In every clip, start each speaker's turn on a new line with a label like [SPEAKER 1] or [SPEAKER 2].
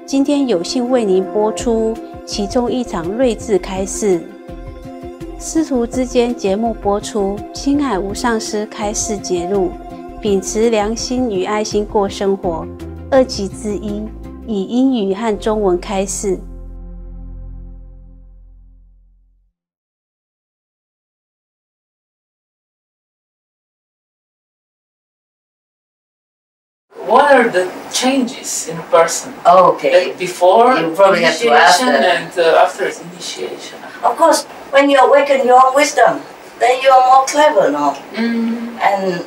[SPEAKER 1] 今天有幸为您播出其中一场睿智开示。师徒之间节目播出，青海无上师开示节录，秉持良心与爱心过生活。2集之一，以英语和中文开示。
[SPEAKER 2] What are the changes in a person?
[SPEAKER 3] Oh, okay.
[SPEAKER 2] Like before
[SPEAKER 3] you probably
[SPEAKER 2] initiation
[SPEAKER 3] have to ask
[SPEAKER 2] and after initiation.
[SPEAKER 3] Of course, when you awaken your own wisdom, then you are more clever now. And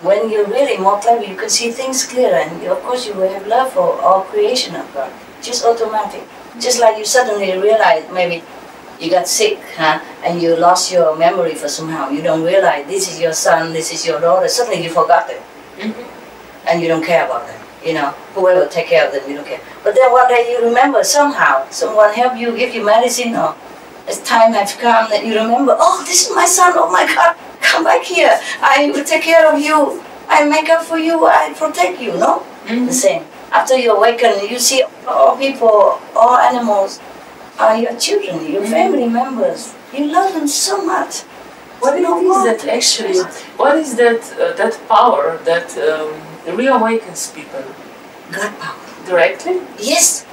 [SPEAKER 3] when you're really more clever, you can see things clearer. And of course, you will have love for all creation of God. Just automatic. Just like you suddenly realize maybe you got sick, and you lost your memory for somehow. You don't realize this is your son, this is your daughter. Suddenly you forgot them. And you don't care about them, you know. Whoever take care of them, you don't care. But then one day you remember somehow, someone help you, give you medicine, or as time has come that you remember, oh, this is my son, oh my God, come back here. I will take care of you. I make up for you, I protect you, no? The same. After you awaken, you see all people, all animals are your children, your family members. You love them so much.
[SPEAKER 2] What is that actually? What is that power that reawakens people?
[SPEAKER 3] God power.
[SPEAKER 2] Directly?
[SPEAKER 3] Yes.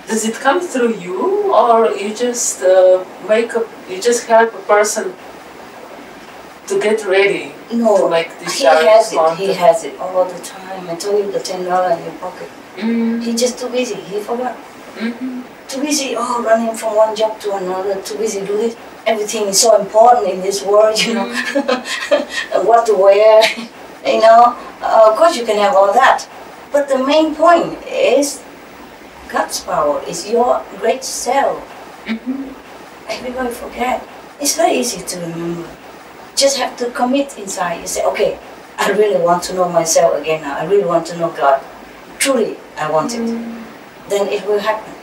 [SPEAKER 2] Does it come through you, or you just you just help a person to get ready to make this
[SPEAKER 3] he has it all the time. I told you the $10 in your pocket. He's just too busy. He forgot. Too busy, running from one job to another. Too busy doing this. Everything is so important in this world, you know. What to wear, you know. Of course, you can have all that, but the main point is God's power is your great self. Everybody forget. It's very easy to remember. Just have to commit inside. You say, okay, I really want to know myself again now. I really want to know God. Truly, I want it. Then it will happen.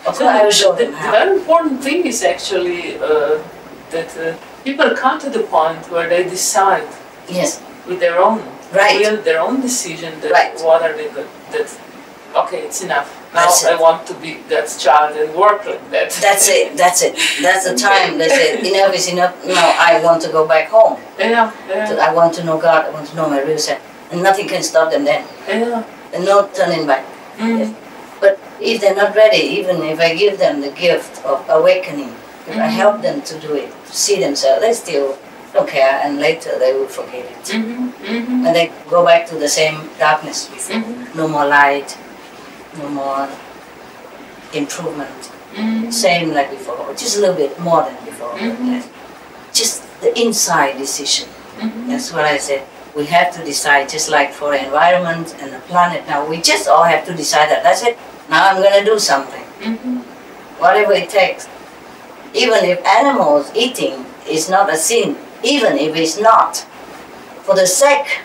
[SPEAKER 3] Of course, I will show them how.
[SPEAKER 2] The very important thing is actually that people come to the point where they decide.
[SPEAKER 3] Yes.
[SPEAKER 2] With their own
[SPEAKER 3] will,
[SPEAKER 2] their own decision. That what are they good? That okay, it's enough. Now I want to be that child and work like that.
[SPEAKER 3] That's it. That's it. That's the time. That's it. Enough is enough. Now I want to go back home.
[SPEAKER 2] Yeah.
[SPEAKER 3] I want to know God. I want to know my real self, and nothing can stop them then. And no turning back. Yes. But if they're not ready, even if I give them the gift of awakening, if I help them to do it, to see themselves, they still don't care, and later they will forget it. And they go back to the same darkness before. No more light, no more improvement. Same like before, just a little bit more than before. Just the inside decision. That's what I said. We have to decide, just like for the environment and the planet now, we just all have to decide that. That's it. Now I'm going to do something. Whatever it takes. Even if animals eating is not a sin, even if it's not, for the sake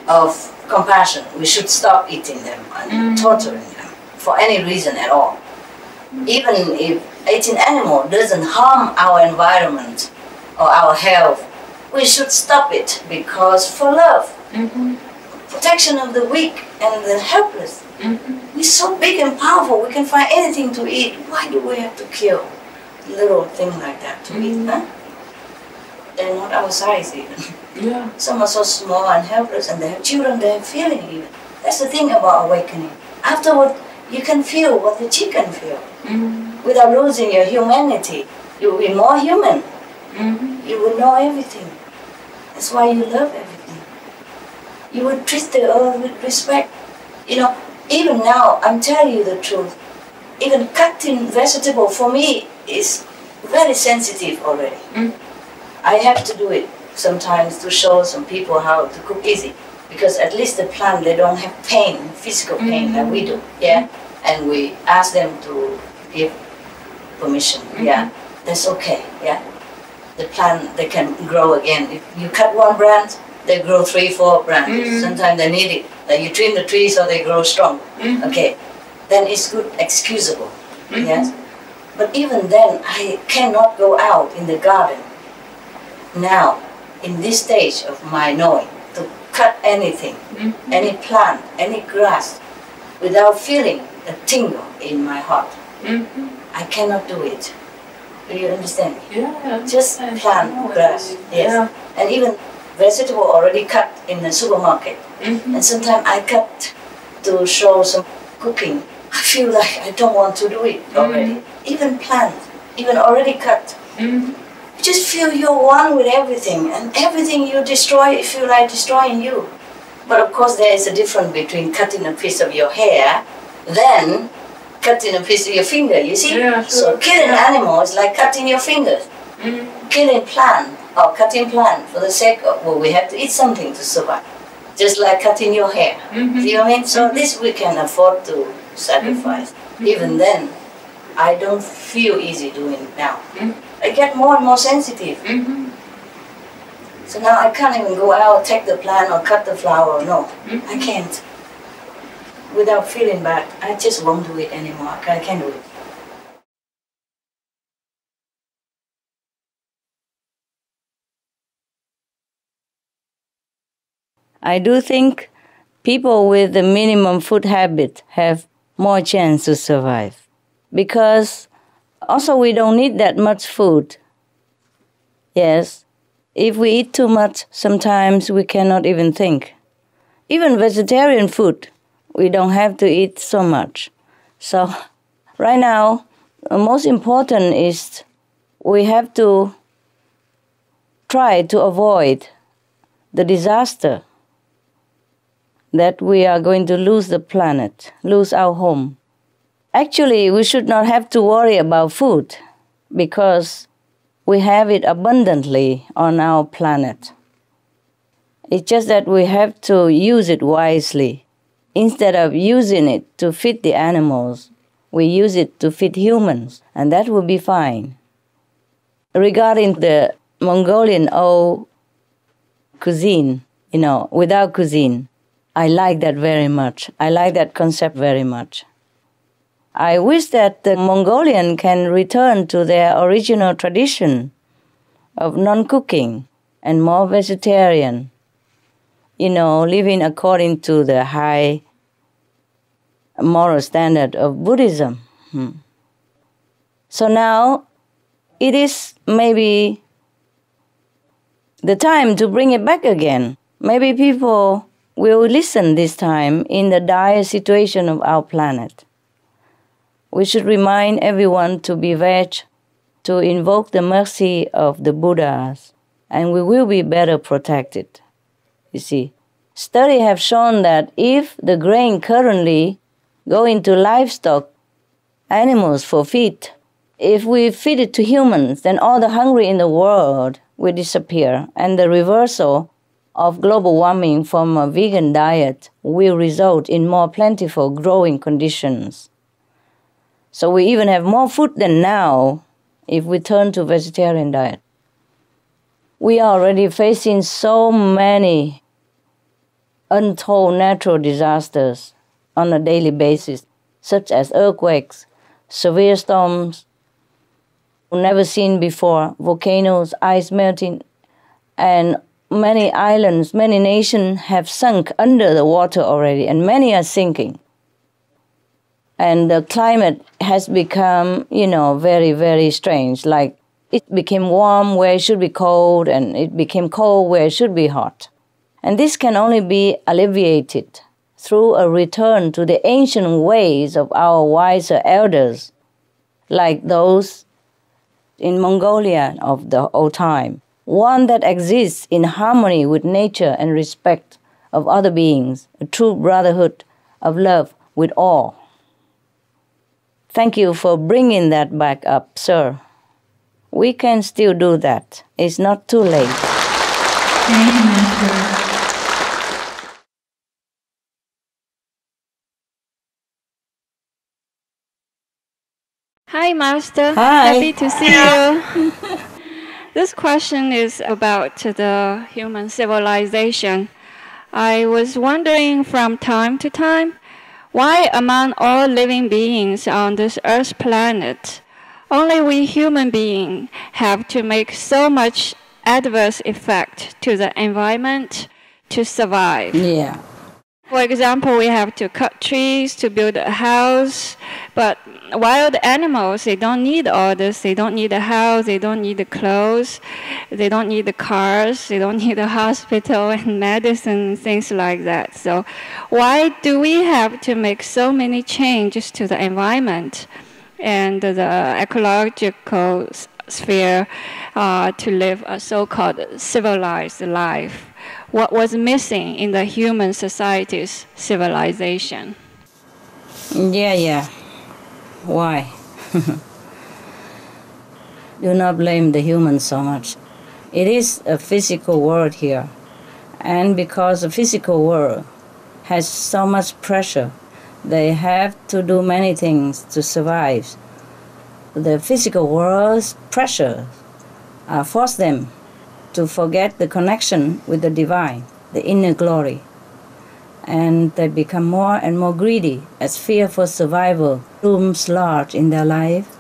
[SPEAKER 3] of compassion, we should stop eating them and torturing them for any reason at all. Even if eating animal doesn't harm our environment or our health, we should stop it, because for love, protection of the weak and the helpless. We're so big and powerful, we can find anything to eat. Why do we have to kill little thing like that to eat? They're not our size even. Some are so small and helpless, and they have children, they have feeling even. That's the thing about awakening. Afterward, you can feel what the chicken feel. Without losing your humanity, you will be more human. You will know everything. That's why you love everything. You will treat the earth with respect. You know, even now, I'm telling you the truth. Even cutting vegetable for me is very sensitive already. I have to do it sometimes to show some people how to cook easy. Because at least the plant, they don't have pain, physical pain like we do. And we ask them to give permission. That's okay. The plant, they can grow again. If you cut one branch, they grow 3-4 branches. Sometimes they need it. Like you trim the tree so they grow strong. Okay, then it's good, excusable. Yes. But even then, I cannot go out in the garden now, in this stage of my knowing, to cut anything, any plant, any grass. without feeling a tingle in my heart. I cannot do it. Do you understand me?
[SPEAKER 2] Yeah.
[SPEAKER 3] Just plant grass. Yes.
[SPEAKER 2] Yeah.
[SPEAKER 3] And even vegetable already cut in the supermarket. And sometimes I cut to show some cooking. I feel like I don't want to do it already. Even plant, even already cut. You just feel you're one with everything, and everything you destroy, you feel like destroying you. But of course there is a difference between cutting a piece of your hair than cutting a piece of your finger, you see?
[SPEAKER 2] Yeah, sure.
[SPEAKER 3] So killing animals is like cutting your fingers. Killing plant or cutting plant for the sake of, well, we have to eat something to survive. Just like cutting your hair. See what I mean? So this we can afford to sacrifice. Even then, I don't feel easy doing it now. I get more and more sensitive. So now I can't even go out, take the plant or cut the flower. No, I can't. Without feeling bad, I just won't do it anymore. I can't do it. I do think people with the minimum food habit have more chance to survive. Because also we don't need that much food. Yes, if we eat too much, sometimes we cannot even think. Even vegetarian food, we don't have to eat so much. So right now, the most important is we have to try to avoid the disaster that we are going to lose the planet, lose our home. Actually, we should not have to worry about food because we have it abundantly on our planet. It's just that we have to use it wisely. Instead of using it to feed the animals, we use it to feed humans, and that will be fine. Regarding the Mongolian old cuisine, without cuisine, I like that very much. I like that concept very much. I wish that the Mongolian can return to their original tradition of non-cooking and more vegetarian, living according to the high moral standard of Buddhism. So now it is maybe the time to bring it back again. Maybe people will listen this time in the dire situation of our planet. We should remind everyone to be veg, to invoke the mercy of the Buddhas, and we will be better protected. You see, studies have shown that if the grain currently go into livestock, animals for feed, if we feed it to humans, then all the hungry in the world will disappear, and the reversal of global warming from a vegan diet will result in more plentiful growing conditions. So we even have more food than now if we turn to vegetarian diet. We are already facing so many untold natural disasters on a daily basis, such as earthquakes, severe storms, never seen before, volcanoes, ice melting, and many islands, many nations have sunk under the water already, and many are sinking. And the climate has become, very, very strange. Like it became warm where it should be cold, and it became cold where it should be hot. And this can only be alleviated through a return to the ancient ways of our wiser elders, like those in Mongolia of the old time. One that exists in harmony with nature and respect of other beings, a true brotherhood of love with all. Thank you for bringing that back up, sir. We can still do that. It's not too late.
[SPEAKER 4] Thank you, Master.
[SPEAKER 5] Hi, Master.
[SPEAKER 3] Hi.
[SPEAKER 5] Happy to see you. This question is about the human civilization. I was wondering from time to time, why among all living beings on this Earth planet, only we human beings have to make so much adverse effect to the environment to survive?
[SPEAKER 3] Yeah.
[SPEAKER 5] For example, we have to cut trees to build a house, but wild animals, they don't need all this. They don't need a house, they don't need the clothes, they don't need the cars, they don't need a hospital and medicine, things like that. So why do we have to make so many changes to the environment and the ecological sphere to live a so-called civilized life? What was missing in the human society's civilization?
[SPEAKER 3] Yeah. Why? Do not blame the humans so much. It is a physical world here. And because the physical world has so much pressure, they have to do many things to survive. The physical world's pressure force them to forget the connection with the divine, the inner glory. And they become more and more greedy as fear for survival looms large in their life.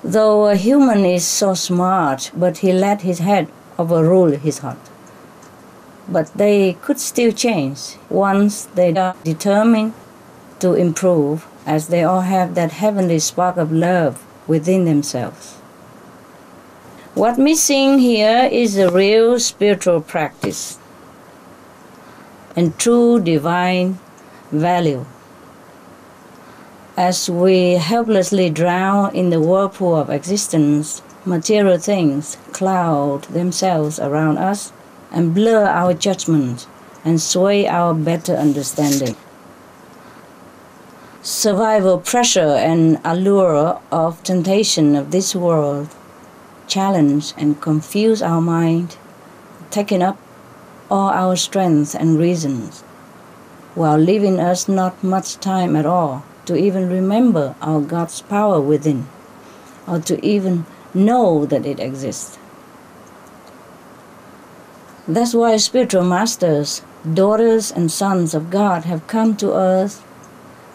[SPEAKER 3] Though a human is so smart, but he let his head overrule his heart. But they could still change once they are determined to improve, as they all have that heavenly spark of love within themselves. What's missing here is a real spiritual practice and true divine value. As we helplessly drown in the whirlpool of existence, material things cloud themselves around us and blur our judgment and sway our better understanding. Survival pressure and allure of temptation of this world challenge and confuse our mind, taking up all our strength and reasons, while leaving us not much time at all to even remember our God's power within, or to even know that it exists. That's why spiritual masters, daughters and sons of God have come to us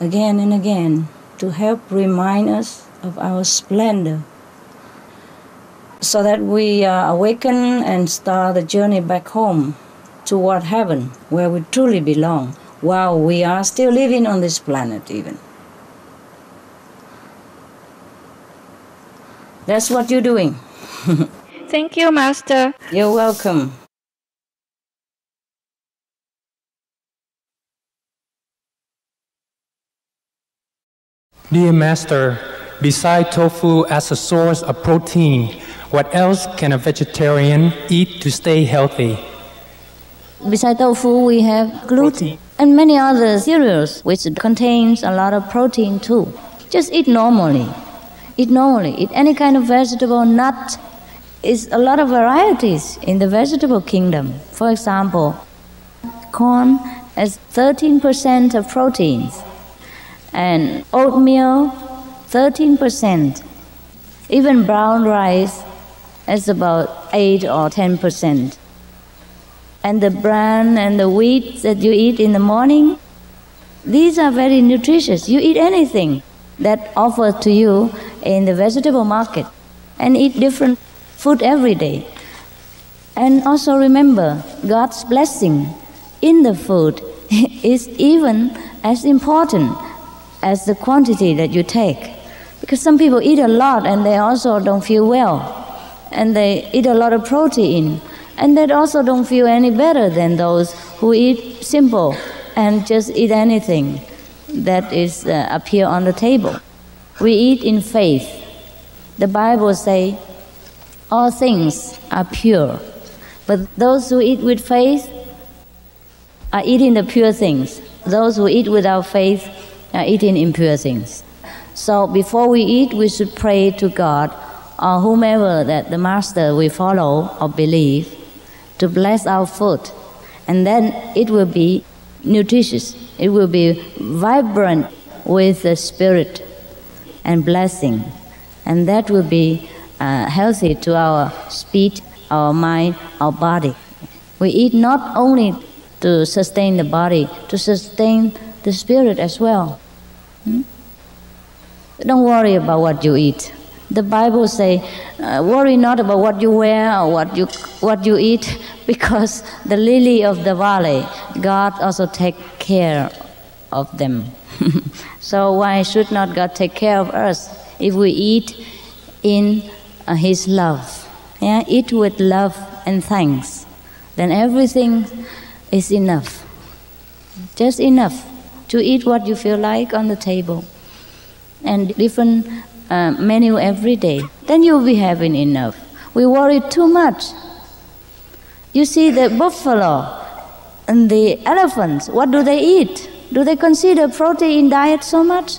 [SPEAKER 3] again and again to help remind us of our splendor, so that we awaken and start the journey back home toward heaven, where we truly belong, while we are still living on this planet even. That's what you're doing.
[SPEAKER 5] Thank you, Master.
[SPEAKER 3] You're welcome.
[SPEAKER 6] Dear Master, beside tofu as a source of protein, what else can a vegetarian eat to stay healthy?
[SPEAKER 3] Besides tofu, we have gluten and many other cereals which contains a lot of protein too. Just eat normally. Eat normally. Eat any kind of vegetable, nut. Is a lot of varieties in the vegetable kingdom. For example, corn has 13% of proteins, and oatmeal 13%. Even brown rice has about 8 or 10%. And the bran and the wheat that you eat in the morning, these are very nutritious. You eat anything that offered to you in the vegetable market, and eat different food every day. And also remember, God's blessing in the food is even as important as the quantity that you take. Because some people eat a lot and they also don't feel well. And they eat a lot of protein, and they also don't feel any better than those who eat simple and just eat anything that is appear on the table. We eat in faith. The Bible says, all things are pure. But those who eat with faith are eating the pure things. Those who eat without faith are eating impure things. So before we eat, we should pray to God or whomever that the Master we follow or believe to bless our food. And then it will be nutritious. It will be vibrant with the spirit and blessing. And that will be healthy to our speech, our mind, our body. We eat not only to sustain the body, to sustain the spirit as well. Don't worry about what you eat.
[SPEAKER 7] The Bible say, worry not about what you wear or what you eat, because the lily of the valley, God also take care of them. So why should not God take care of us if we eat in His love? Yeah? Eat with love and thanks. Then everything is enough. Just enough to eat what you feel like on the table. And different menu every day. Then you'll be having enough. We worry too much. You see the buffalo and the elephants, what do they eat? Do they consider protein diet so much?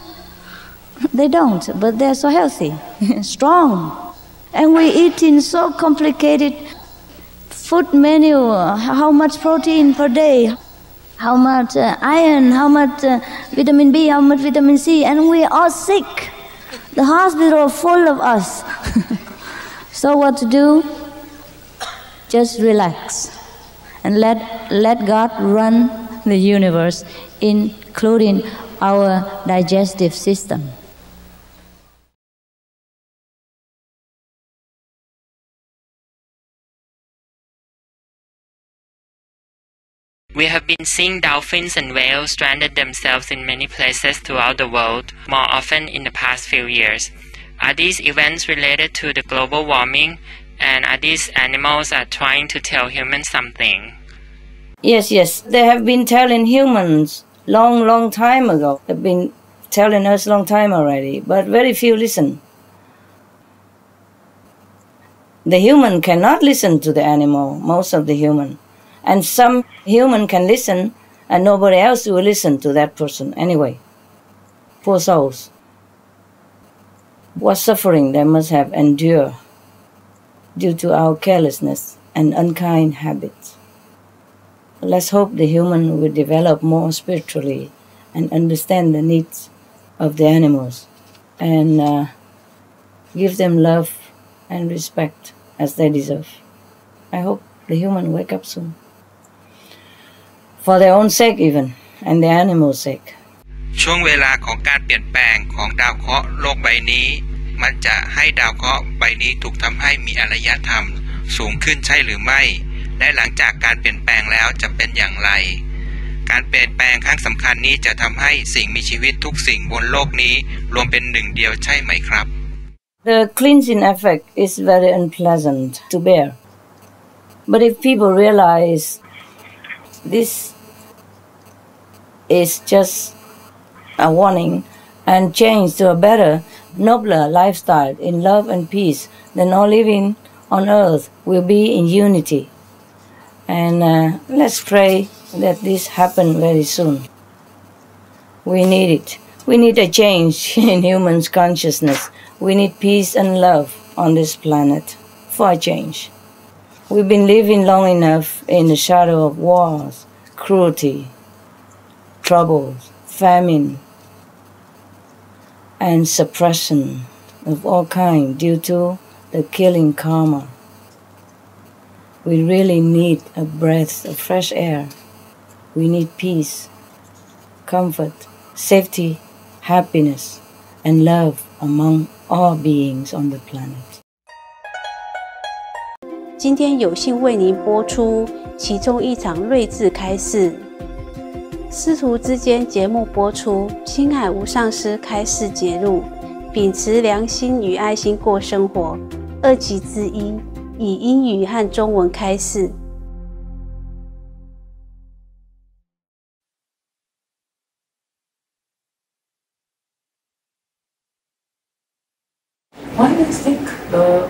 [SPEAKER 7] They don't, but they're so healthy, strong. And we eat in so complicated food menu, how much protein per day, how much iron, how much vitamin B, how much vitamin C, and we are sick. The hospital is full of us. So what to do? Just relax and let God run the universe, including our digestive system.
[SPEAKER 8] We have been seeing dolphins and whales stranded themselves in many places throughout the world, more often in the past few years. Are these events related to the global warming, and are these animals trying to tell humans something?
[SPEAKER 3] Yes, they have been telling humans long time ago. They've been telling us long time already, but very few listen. The human cannot listen to the animal, most of the human. And some human can listen, and nobody else will listen to that person anyway. Poor souls. What suffering they must have endured due to our carelessness and unkind habits. Let's hope the human will develop more spiritually and understand the needs of the animals and give them love and respect as they deserve. I hope the human wake up soon. For their own sake even, and the animals' sake.
[SPEAKER 9] ช่วงเวลาของการเปลี่ยนแปลงของดาวเคราะห์โลกใบนี้มันจะให้ดาวเคราะห์ใบนี้ถูกทำให้มีอารยธรรมสูงขึ้นใช่หรือไม่และหลังจากการเปลี่ยนแปลงแล้วจะเป็นอย่างไรการเปลี่ยนแปลงครั้งสำคัญนี้จะทำให้สิ่งมีชีวิตทุกสิ่งบนโลกนี้รวมเป็นหนึ่งเดียวใช่ไหมครับ
[SPEAKER 3] The cleansing effect is very unpleasant to bear. But if people realize this is just a warning and change to a better, nobler lifestyle in love and peace, then all living on earth will be in unity. And let's pray that this happen very soon. We need it. We need a change in humans' consciousness. We need peace and love on this planet for a change. We've been living long enough in the shadow of wars, cruelty, troubles, famine, and suppression of all kinds due to the killing karma. We really need a breath of fresh air. We need peace, comfort, safety, happiness, and love among all beings on the planet.
[SPEAKER 1] 今天有幸为您播出其中一场睿智开示。师徒之间节目播出，青海无上师开示节录，秉持良心与爱心过生活。2集之一，以英语和中文开示。
[SPEAKER 2] Why do you think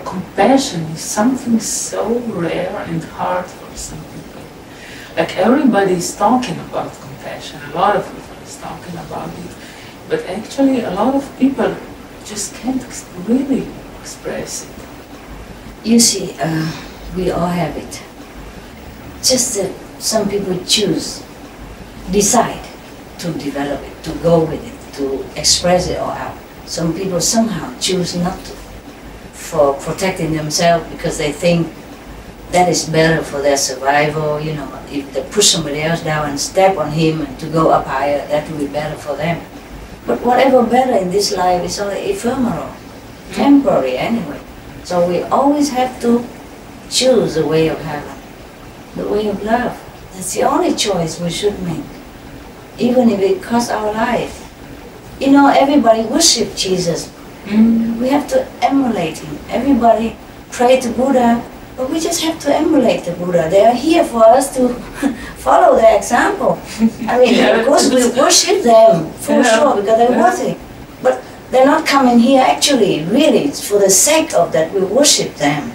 [SPEAKER 2] compassion is something so rare and hard for some people? Like everybody is talking about compassion, a lot of people is talking about it, but actually a lot of people just can't really express it.
[SPEAKER 3] You see, we all have it. Just that some people decide to develop it, to go with it, to express it all out. Some people somehow choose not to, for protecting themselves because they think that is better for their survival. You know, if they push somebody else down and step on him and to go up higher, that will be better for them. But whatever better in this life is only ephemeral. temporary anyway. So we always have to choose the way of heaven, the way of love. That's the only choice we should make, even if it costs our life. You know, everybody worship Jesus. We have to emulate him. Everybody pray to Buddha, but we just have to emulate the Buddha. They are here for us to follow their example. I mean, of course we worship them, for sure, because they're worthy. But they're not coming here actually, really, it's for the sake of that we worship them.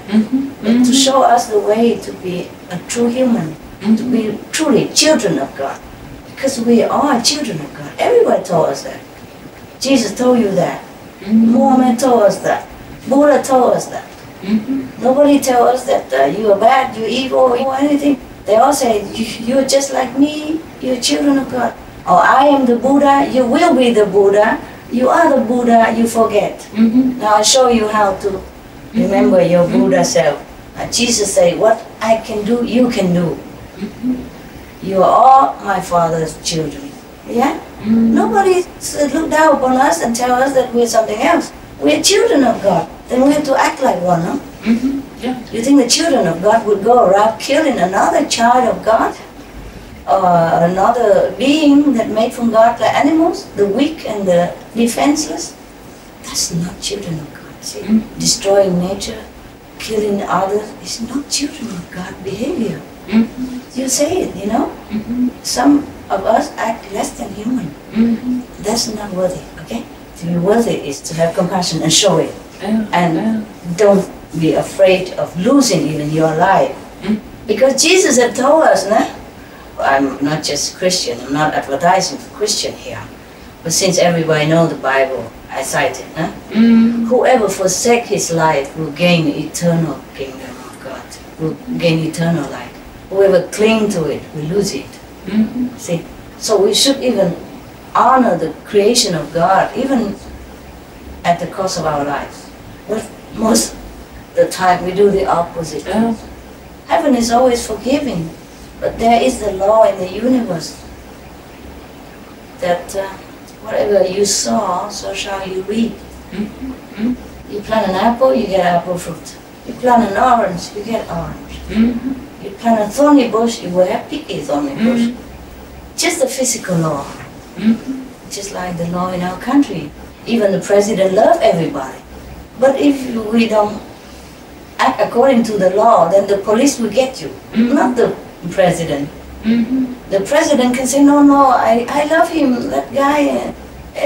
[SPEAKER 3] But to show us the way to be a true human, to be truly children of God. Because we are children of God. Everybody told us that. Jesus told you that. Muhammad told us that. Buddha told us that. Nobody tells us that you are bad, you're evil, or anything. They all say, you're just like me, you're children of God. Or I am the Buddha, you will be the Buddha. You are the Buddha, you forget. Now I'll show you how to remember your Buddha self. Jesus said, what I can do, you can do. You are all my Father's children. Yeah? Nobody look down upon us and tell us that we're something else. We're children of God. Then we have to act like one, no?
[SPEAKER 2] Yeah.
[SPEAKER 3] You think the children of God would go around killing another child of God? Or another being that made from God like animals? The weak and the defenseless? That's not children of God, see? Destroying nature, killing others is not children of God behavior. You say it, you know? Some of us act less than human. That's not worthy, okay? To be worthy is to have compassion and show it. And don't be afraid of losing even your life. Because Jesus had told us, nah? I'm not just Christian, I'm not advertising for Christian here. But since everybody knows the Bible, I cite it, nah? Whoever forsake his life will gain eternal kingdom of God, will gain eternal life. Whoever cling to it will lose it. See? So we should even honor the creation of God, even at the cost of our lives. But most of the time we do the opposite. Heaven is always forgiving, but there is the law in the universe that whatever you sow, so shall you reap. You plant an apple, you get apple fruit. You plant an orange, you get orange. You plant a thorny bush, you will have picky thorny bush. Just the physical law. Just like the law in our country. Even the president loves everybody. But if we don't act according to the law, then the police will get you, not the president. The president can say, no, I love him, that guy,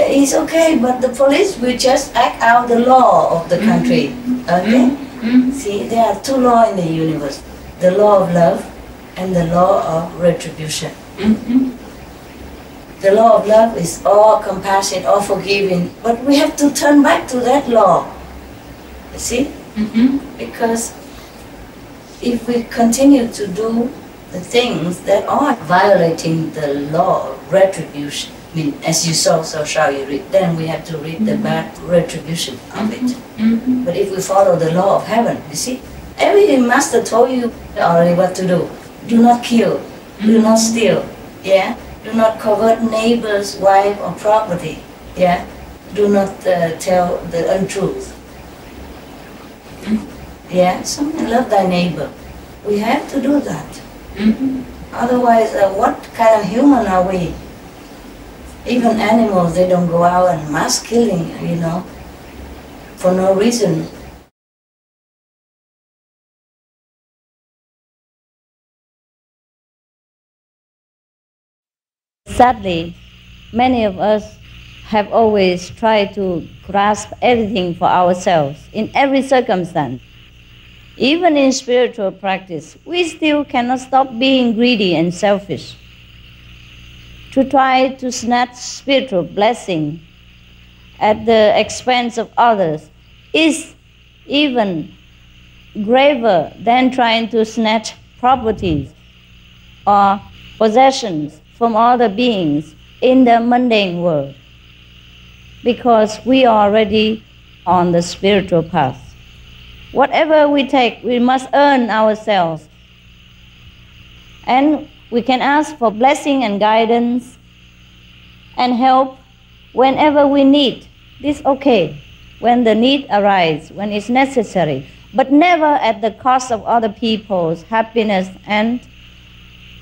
[SPEAKER 3] he's okay, but the police will just act out the law of the country. Okay? See, there are two laws in the universe. The law of love and the law of retribution. The law of love is all compassion, all forgiving, but we have to turn back to that law. You see? Because if we continue to do the things that are violating the law of retribution, I mean, as you sow, so shall you reap, then we have to reap the bad retribution of it. But if we follow the law of heaven, you see, every master told you already what to do. Do not kill, do not steal, yeah? Do not covet neighbor's wife or property, yeah? Do not tell the untruth. Yeah, something, love thy neighbor. We have to do that. Otherwise, what kind of human are we? Even animals, they don't go out and mass killing, you know, for no reason.
[SPEAKER 7] Sadly, many of us have always tried to grasp everything for ourselves in every circumstance. Even in spiritual practice, we still cannot stop being greedy and selfish. To try to snatch spiritual blessing at the expense of others is even graver than trying to snatch properties or possessions from other beings in the mundane world, because we are already on the spiritual path. Whatever we take, we must earn ourselves. And we can ask for blessing and guidance and help whenever we need. This is okay. when the need arises, when it's necessary, but never at the cost of other people's happiness and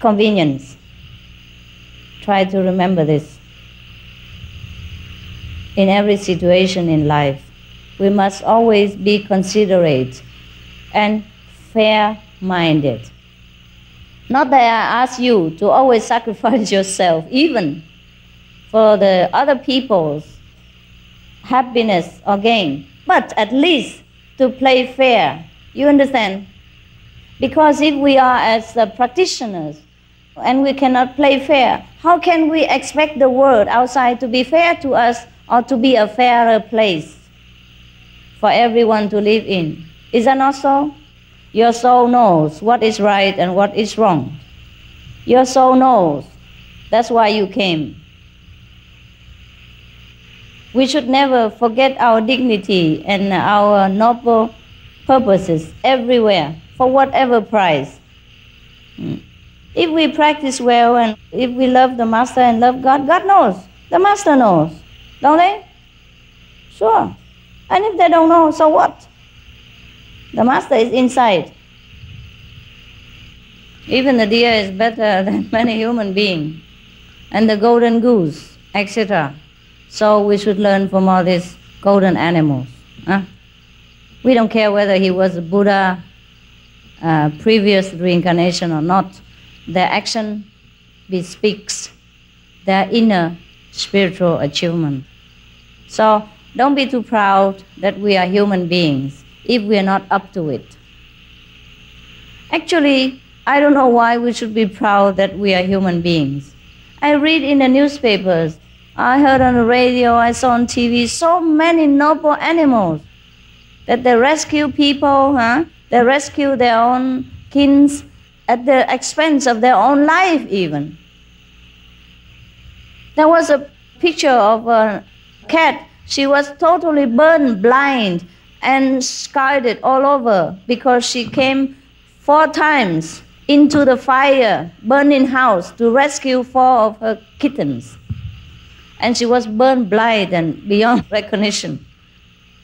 [SPEAKER 7] convenience. Try to remember this. In every situation in life, we must always be considerate and fair-minded. Not that I ask you to always sacrifice yourself, even for the other people's happiness or gain, but at least to play fair. You understand? Because if we are as practitioners and we cannot play fair, how can we expect the world outside to be fair to us or to be a fairer place for everyone to live in? Is that not so? Your soul knows what is right and what is wrong. Your soul knows. That's why you came. We should never forget our dignity and our noble purposes everywhere, for whatever price. If we practice well and if we love the Master and love God, God knows. The Master knows. Don't they? Sure. And if they don't know, so what? The Master is inside. Even the deer is better than many human beings, and the golden goose, etc. So we should learn from all these golden animals. We don't care whether he was a Buddha, previous reincarnation or not. Their action bespeaks their inner spiritual achievement. So don't be too proud that we are human beings if we are not up to it. Actually, I don't know why we should be proud that we are human beings. I read in the newspapers, I heard on the radio, I saw on TV, so many noble animals that they rescue people, they rescue their own kins at the expense of their own life even. There was a picture of a cat. She was totally burned blind and scarred all over because she came 4 times into the fire, burning house to rescue 4 of her kittens. And she was burned blind and beyond recognition.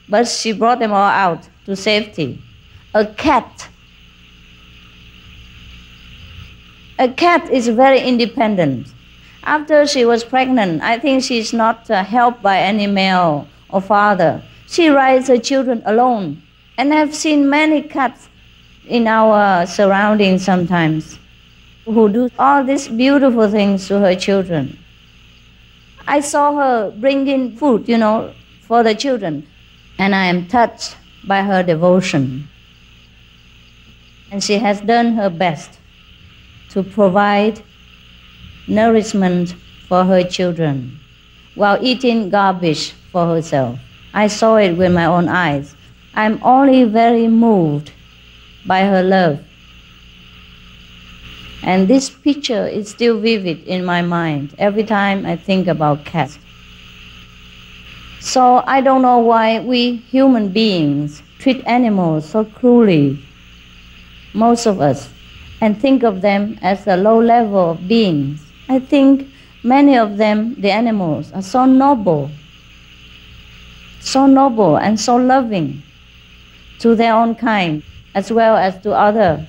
[SPEAKER 7] But she brought them all out to safety. A cat is very independent. After she was pregnant, I think she's not helped by any male or father. She raises her children alone. And I've seen many cats in our surroundings sometimes who do all these beautiful things to her children. I saw her bringing food, for the children, and I am touched by her devotion. And she has done her best to provide nourishment for her children while eating garbage for herself. I saw it with my own eyes. I'm only very moved by her love. And this picture is still vivid in my mind every time I think about cats. So I don't know why we human beings treat animals so cruelly, most of us, and think of them as a low level of beings. I think many of them, the animals, are so noble and so loving to their own kind as well as to others.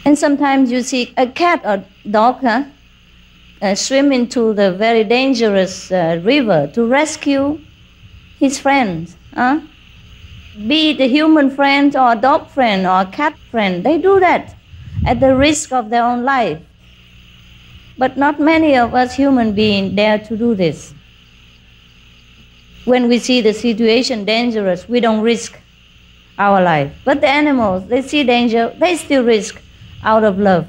[SPEAKER 7] And sometimes you see a cat or dog swim into the very dangerous river to rescue his friends. Be it a human friend or a dog friend or a cat friend, they do that at the risk of their own life. But not many of us human beings dare to do this. When we see the situation dangerous, we don't risk our life. But the animals, they see danger, they still risk out of love.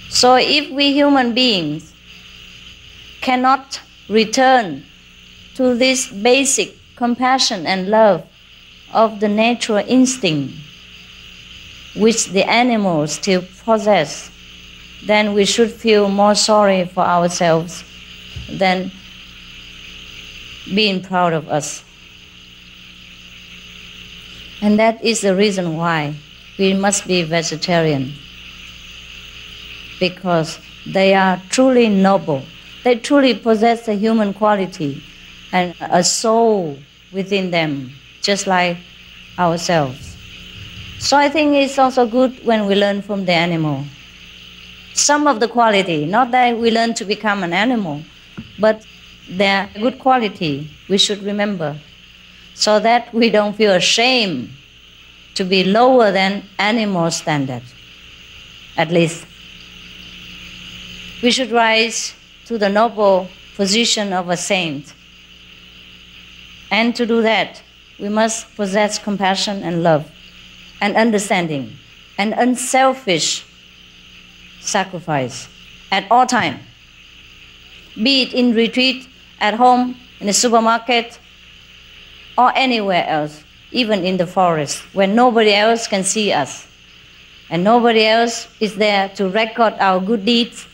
[SPEAKER 7] So if we human beings cannot return to this basic compassion and love of the natural instinct which the animals still possess, then we should feel more sorry for ourselves than being proud of us. And that is the reason why we must be vegetarian, because they are truly noble. They truly possess the human quality. and a soul within them, just like ourselves. So I think it's also good when we learn from the animal. Some of the quality, not that we learn to become an animal, but their good quality we should remember, so that we don't feel ashamed to be lower than animal standard. At least we should rise to the noble position of a saint. And to do that, we must possess compassion and love and understanding and unselfish sacrifice at all times. Be it in retreat, at home, in the supermarket, or anywhere else, even in the forest, where nobody else can see us and nobody else is there to record our good deeds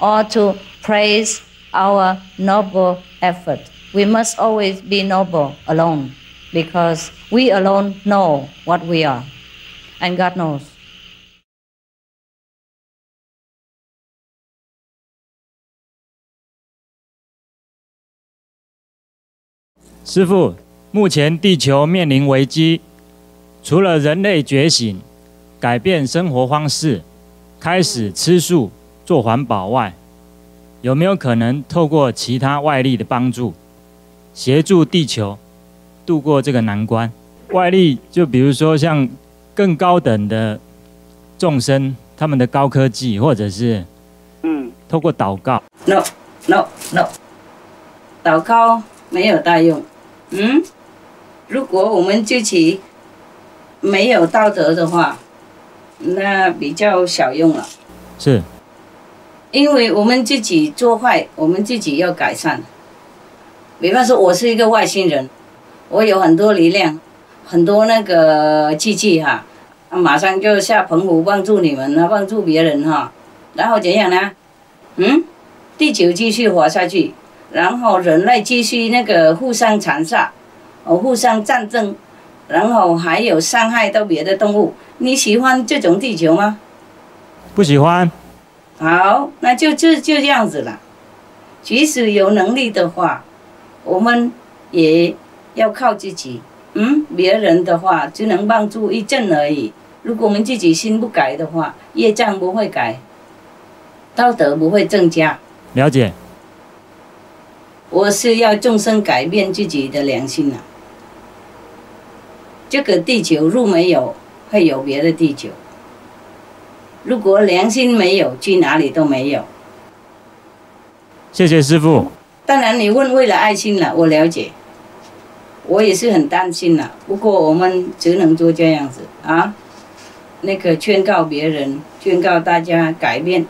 [SPEAKER 7] or to praise our noble effort. We must always be noble alone, because we alone know what we are, and God knows.
[SPEAKER 10] 师父，目前地球面临危机，除了人类觉醒、改变生活方式、开始吃素、做环保外，有没有可能透过其他外力的帮助，协助地球度过这个难关？外力就比如说像更高等的众生，他们的高科技，或者是透过祷告。
[SPEAKER 3] No， 祷告没有大用。如果我们自己没有道德的话，那比较小用了。
[SPEAKER 10] 是。
[SPEAKER 3] 因为我们自己做坏，我们自己要改善。比方说，我是一个外星人，我有很多力量，很多那个机器哈，马上就下澎湖帮助你们，帮助别人哈，然后怎样呢？地球继续活下去，然后人类继续那个互相残杀，互相战争，然后还有伤害到别的动物。你喜欢这种地球吗？
[SPEAKER 10] 不喜欢。
[SPEAKER 3] 好，那就这样子了。即使有能力的话，我们也要靠自己。别人的话只能帮助一阵而已。如果我们自己心不改的话，业障不会改，道德不会增加。
[SPEAKER 10] 了解。
[SPEAKER 3] 我是要众生改变自己的良心啊。这个地球如没有，会有别的地球。如果良心没有，去哪里都没有。
[SPEAKER 10] 谢谢师父。
[SPEAKER 3] 当然，你问为了爱心了，我了解，我也是很担心了。不过我们只能做这样子啊，那个劝告别人，劝告大家改变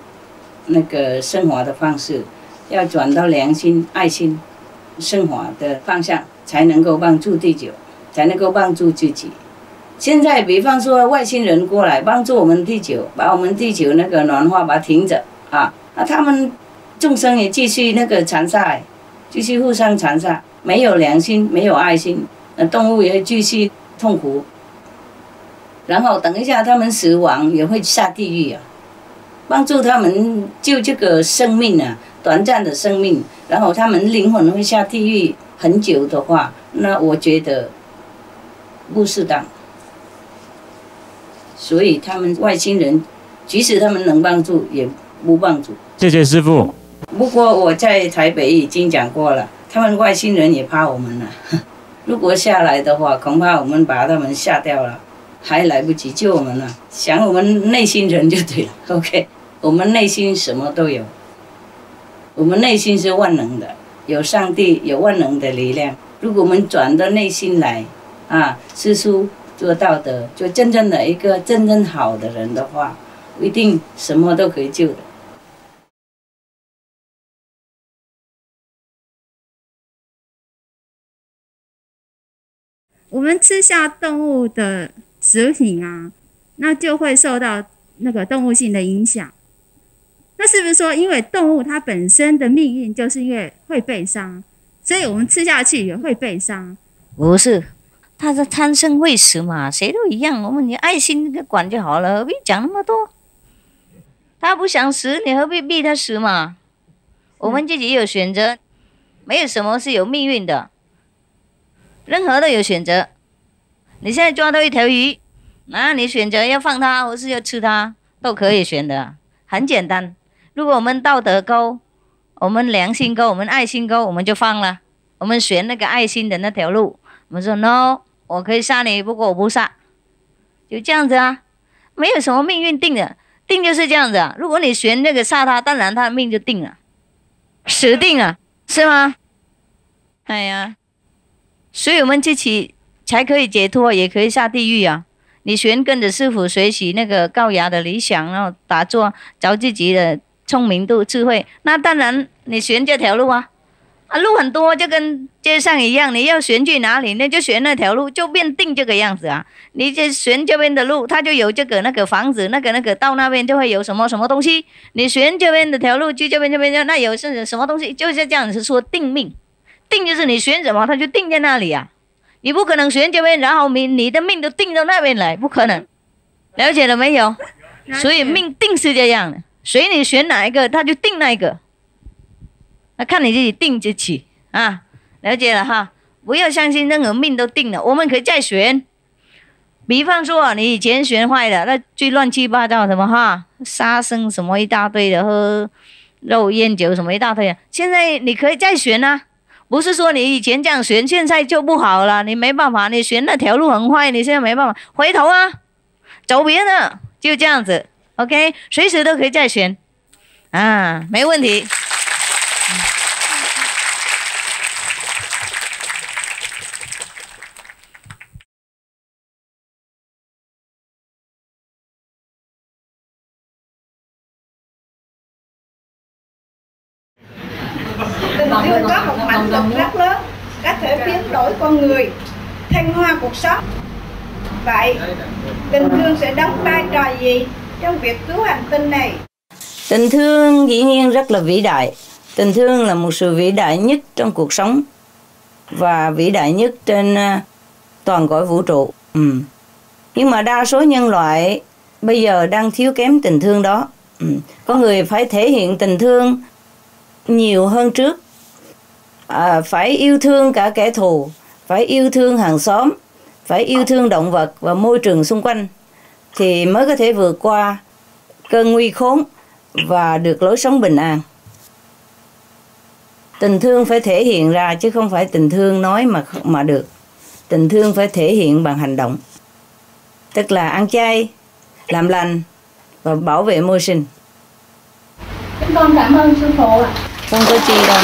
[SPEAKER 3] 那个生活的方式，要转到良心、爱心生活的方向，才能够帮助地球，才能够帮助自己。现在比方说外星人过来帮助我们地球，把我们地球那个暖化把它停着啊，他们众生也继续那个残杀，继续互相残杀，没有良心，没有爱心，动物也继续痛苦。然后等一下他们死亡也会下地狱啊，帮助他们救这个生命啊，短暂的生命，然后他们灵魂会下地狱很久的话，那我觉得不适当。所以他们外星人，即使他们能帮助，也不帮助。
[SPEAKER 10] 谢谢师父。
[SPEAKER 3] 不过我在台北已经讲过了，他们外星人也怕我们了。如果下来的话，恐怕我们把他们吓掉了，还来不及救我们了。想我们内心人就对了。OK， 我们内心什么都有，我们内心是万能的，有上帝，有万能的力量。如果我们转到内心来，吃素做道德，就真正的一个真正好的人的话，一定什么都可以救的。
[SPEAKER 1] 我们吃下动物的食品啊，那就会受到那个动物性的影响。那是不是说，因为动物它本身的命运就是因为会被伤，所以我们吃下去也会被伤？
[SPEAKER 7] 不是，它是贪生会死嘛，谁都一样。我们你爱心管就好了，何必讲那么多？他不想死，你何必逼他死嘛？我们自己有选择，没有什么是有命运的。任何都有选择。你现在抓到一条鱼，你选择要放它或是要吃它，都可以选的，很简单。如果我们道德高，我们良心高，我们爱心高，我们就放了，我们选那个爱心的那条路。我们说 no， 我可以杀你，不过我不杀，就这样子啊，没有什么命运定的，定就是这样子啊。如果你选那个杀他，当然他的命就定了，死定了，是吗？哎呀，所以我们自己才可以解脱，也可以下地狱啊。你选跟着师父学习那个高雅的理想，然后打坐，找自己的聪明度、智慧，那当然你选这条路啊。路很多，就跟街上一样，你要选去哪里，那就选那条路，就变定这个样子啊。你就选这边的路，它就有这个那个房子，那个到那边就会有什么什么东西。你选这边的条路，去这边那有是什么东西，就是这样子说定命。定就是你选什么，它就定在那里啊。你不可能选这边，然后你的命都定到那边来，不可能。了解了没有？所以命定是这样的，随你选哪一个，它就定那一个。那看你自己定自己啊，了解了哈，不要相信任何命都定了，我们可以再选。比方说你以前选坏了，那最乱七八糟什么哈，杀生什么一大堆的，喝肉烟酒什么一大堆的，现在你可以再选啊，不是说你以前这样选，现在就不好了，你没办法，你选那条路很坏，你现在没办法，回头啊，走别的，就这样子 ，OK， 随时都可以再选啊，没问题。
[SPEAKER 11] Tình thương có một mạnh lực rất lớn, có thể biến đổi con người, thăng hoa cuộc sống. Vậy, tình thương sẽ đóng vai trò gì trong việc cứu hành tinh này?
[SPEAKER 7] Tình thương dĩ nhiên rất là vĩ đại. Tình thương là một sự vĩ đại nhất trong cuộc sống và vĩ đại nhất trên toàn cõi vũ trụ. Nhưng mà đa số nhân loại bây giờ đang thiếu kém tình thương đó. Có người phải thể hiện tình thương nhiều hơn trước, phải yêu thương cả kẻ thù, phải yêu thương hàng xóm, phải yêu thương động vật và môi trường xung quanh thì mới có thể vượt qua cơn nguy khốn và được lối sống bình an. Tình thương phải thể hiện ra chứ không phải tình thương nói mà được. Tình thương phải thể hiện bằng hành động, tức là ăn chay, làm lành và bảo vệ môi sinh.
[SPEAKER 11] Chúng con cảm ơn sư phụ ạ.
[SPEAKER 7] Không có chi đâu.